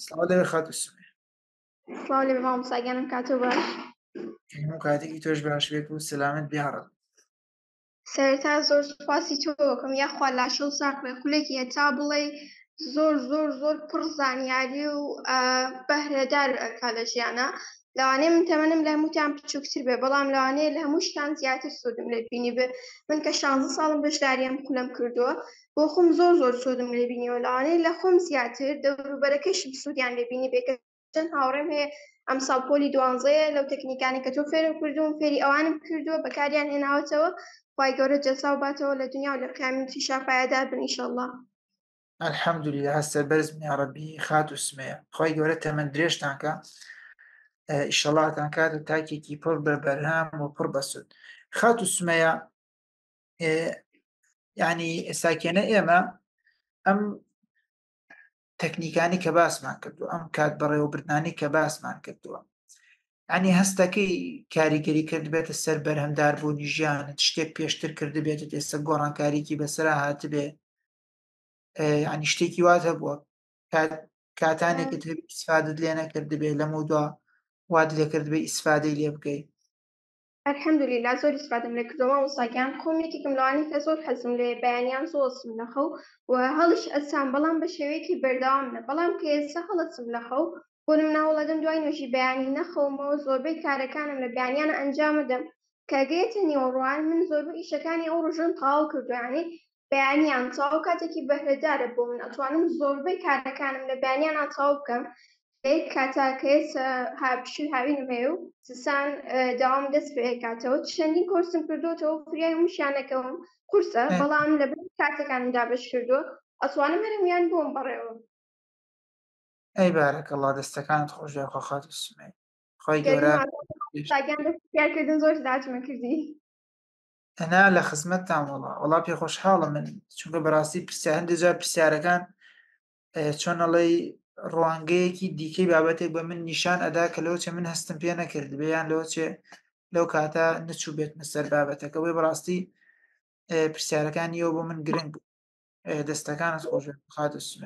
سڵاو دەوێ خاتە سوێ. سڵاو لێبێ مامۆستا گیانم کاتۆ باش. هەموو کاتێکی تۆش باش بێت و سلامت بیاڕە. سەرەتا زۆر سوپاسی تۆ دەکەم یاخوا لاشە و ساق بێ خولێکی هەتا بڵێ زۆر پڕ زانیاری و بەهرەدار ئەکا لە ژیانە. لەوانەیە من تەمەنم لە هەمووتان بچووکتر بێ بەڵام لەوانەیە لە هەموو شتان زیاتر سوودم لێ بینی بێ. من کە 16 ساڵم بەشداری ئەم خولەم کردووە بۆ خۆم زۆر سوودم لێ بینیوە لەوانەیە لە خۆم زیاتر دەوروبەرەکەیشم سوودیان لێ بینی بێ کە چەند هاوڕێم هەیە ئەمساڵ پۆلی 12 لەو تەکنیکانی کە تۆ فێرم کردووم فێری ئەوانم کردووە بەکاریان هێناوەتەوە. خوای گەورە جەزا و باتەوە لە دنیا و لە قیامەتی شافایەدار بن ئینشەڵڵا. ئەلحەمدولیلا هەستە بەرزم یا ڕەبی خات و سمەیە. خی گەورە تەمەن درێژتان کە ئیشەڵاتان کاتە تاکێکی پڕ بە بەرهام و پڕ بەسوود. خات و سمەیە ینی ئێساکێنە ئێمە ئەم تەکنیکانی کە باسمان کردووە ئەم کات بەڕێوەبردنانی کە باسمان کردووە. ینی هەستەکەی کاریگەری کرد بێتە سەر بەرهەمدار بوونی ژیانت شتێک پێشتر کرد بێتە ئێستا گۆڕانکاریکی بەسرا هاتبێ ینی شتێکی وات هەبووە کاتانێکت هەبی ئیسفادت لێ نەکردبێ لەمە دوا وات لێ کردبێ ئیسفادەی لێ بکەیت. ئەلحەمدولیلا زۆر ئیسفادەم لێ کردووە مامۆستا گیان خۆم یەکێکم لەوانەی کە زۆر حەزم لێ بەیانیان زۆڵسم لە خەو و هەڵیش ئەسام بەڵام بە شێوەیەکی بەردەوامە بەڵام کە ئێستا هەڵەچم لە خەو بۆ نمونە هەوڵەدەم دوای نوێژی بەیانی نەخەومەوە زۆربەی کارەکانم لە بەیانیانە ئەنجام بدەم کە گەیەتە نیوەڕۆیان من زۆربەی ئیشەکانی ئەو ڕۆژەم تەواو کردووە ینی بەیانیان تەواو کاتێکی بەهرەدارە بۆ من ئەتوانم زۆربەی کارەکانم لە بەیانیانە تەواو بکەم. یک کاتاکەیە هاوپشووی هاوینم هەیە و سسان داوام دەست پێ کاتەوە چەندین کۆرسم کردوتەوە فریای هەمووشیانەکەوم قورسە بەڵام لەبەر کاتەکانمدا بەش کردووە ئەتوانم هەرمیان بۆم بەڕێوە. ئەی بارەکەڵڵا دەستەکانت خۆشیە خۆ خات و سمەی. خی گەورە گەرمماکردن زۆر زاجمە کردی. ئەنا لە خزمەتتان وڵا پێ خۆشحاڵە من چونکە بەڕاستی پرسیار هەندێک جار پرسیارەکان چۆنەڵی ڕوانگەیەکی دیکەی بابەتێک بە من نیشان ئەدا کە لەوچێ من هەستم پێ نەکرد بێیان لەوچێ لەو کاتە نەچوو بێتمە سەر بابەتەکە وێ بەڕاستی پرسیارەکانیەوە بۆ من گرنگ بوو. دەستەکانت خۆش خات و سمەیە.